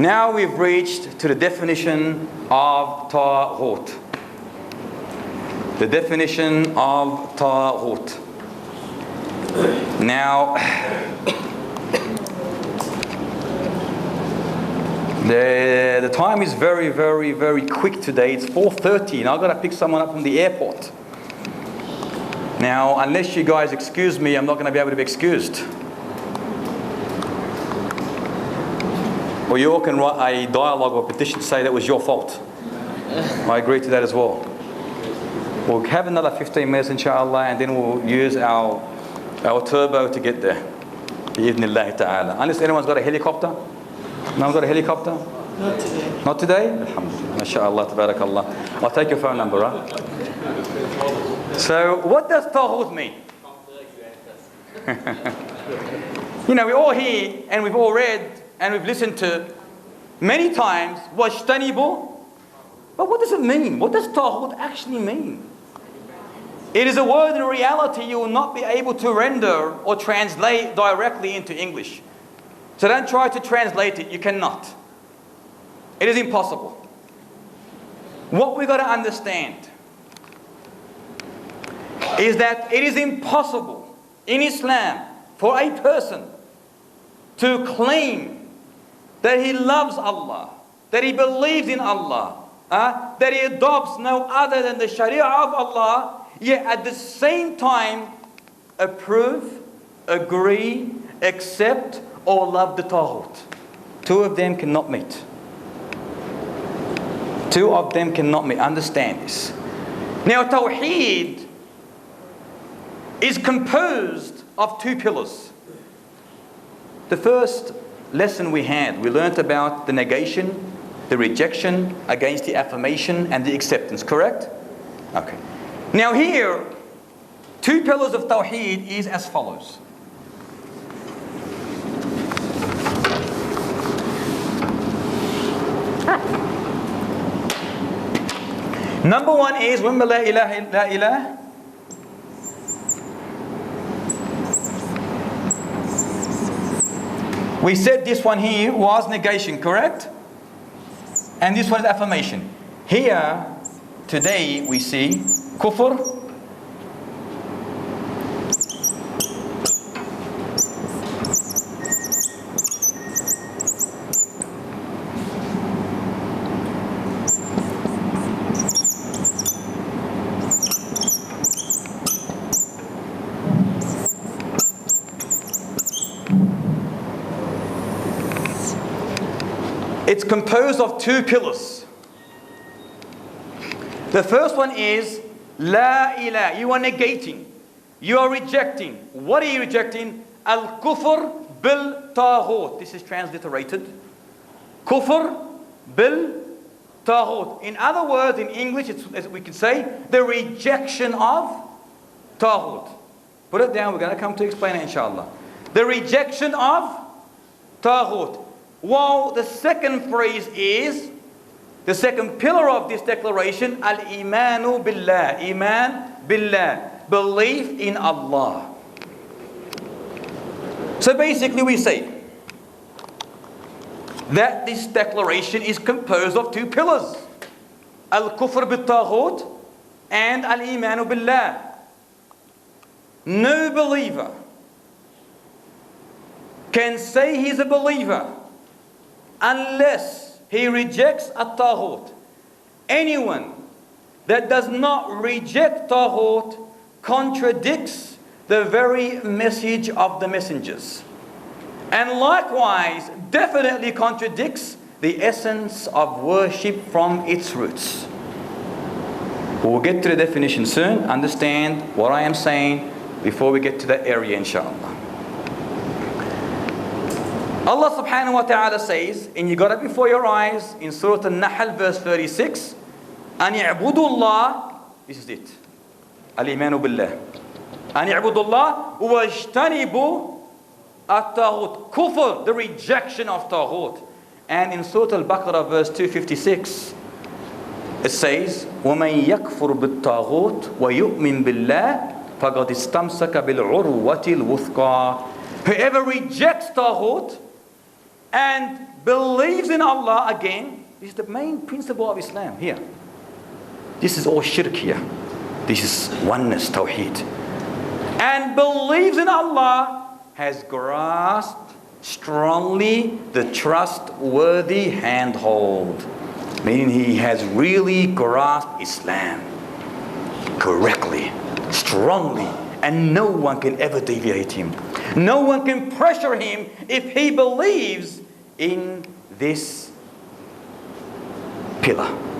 Now we've reached to the definition of Tauhid. The definition of Tauhid. Now, the time is very, very, very quick today. It's 4:30 and I've got to pick someone up from the airport. Now, unless you guys excuse me, I'm not going to be able to be excused. Or you all can write a dialogue or petition to say that was your fault. I agree to that as well. We'll have another 15 minutes inshallah, and then we'll use our turbo to get there. Bi-idhnillahi ta'ala. Unless anyone's got a helicopter? No one's got a helicopter? Not today. Not today? Alhamdulillah. MashaAllah, tabarakallah. I'll take your phone number, right? So, what does Tauhid mean? You know, we're all here and we've all read and we've listened to many times, wajtanibu. But what does it mean? What does Tauhid actually mean? It is a word in reality you will not be able to render or translate directly into English. So don't try to translate it, you cannot. It is impossible. What we've got to understand is that it is impossible in Islam for a person to claim that he loves Allah, that he believes in Allah, that he adopts no other than the Sharia of Allah, yet at the same time approve, agree, accept or love the Tauhid. Two of them cannot meet. Two of them cannot meet. Understand this. Now Tauhid is composed of two pillars. The first lesson we learnt about the negation, the rejection against the affirmation and the acceptance, correct? Okay. Now here, two pillars of Tawheed is as follows. Number one is, remember la ilaha illa ilah? We said this one here was negation, correct? And this one is affirmation. Here, today we see kufr, it's composed of two pillars. The first one is La ilaha. You are negating. You are rejecting. What are you rejecting? Al-kufr bil-Tauhid. This is transliterated. Kufr bil-Tauhid. In other words, in English, as we can say, the rejection of Tauhid. Put it down. We're going to come to explain it, inshallah. The rejection of Tauhid. While the second phrase is, the second pillar of this declaration, al-imanu billah, iman billah, belief in Allah. So basically we say that this declaration is composed of two pillars, al-kufr bil-Tauhid and al-imanu billah. No believer can say he's a believer unless he rejects at-Tauhid. Anyone that does not reject Tauhid contradicts the very message of the messengers. And likewise, definitely contradicts the essence of worship from its roots. We'll get to the definition soon. Understand what I am saying before we get to that area, inshallah. Allah subhanahu wa ta'ala says, and you got it before your eyes, in Surah An-Nahl verse 36, أَنِ اعْبُدُوا اللَّهِ. This is it. Al-imanu billah. أَنِ اعْبُدُوا اللَّهِ وَاجْتَنِبُوا الطَّاغُوتِ. Kufr, the rejection of Tauhid. And in Surah Al-Baqarah verse 256, it says, وَمَنْ يَكْفُرْ بِالطَّاغُوتِ وَيُؤْمِنْ بِاللَّهِ فَقَدْ اسْتَمْسَكَ بِالْعُرْوَةِ الْوُثْقَى. Whoever rejects Tauhid and believes in Allah again, this is the main principle of Islam here. This is all shirk here. This is oneness, Tauhid. And believes in Allah, has grasped strongly the trustworthy handhold. Meaning he has really grasped Islam correctly, strongly, and no one can ever deviate him. No one can pressure him if he believes in this pillar.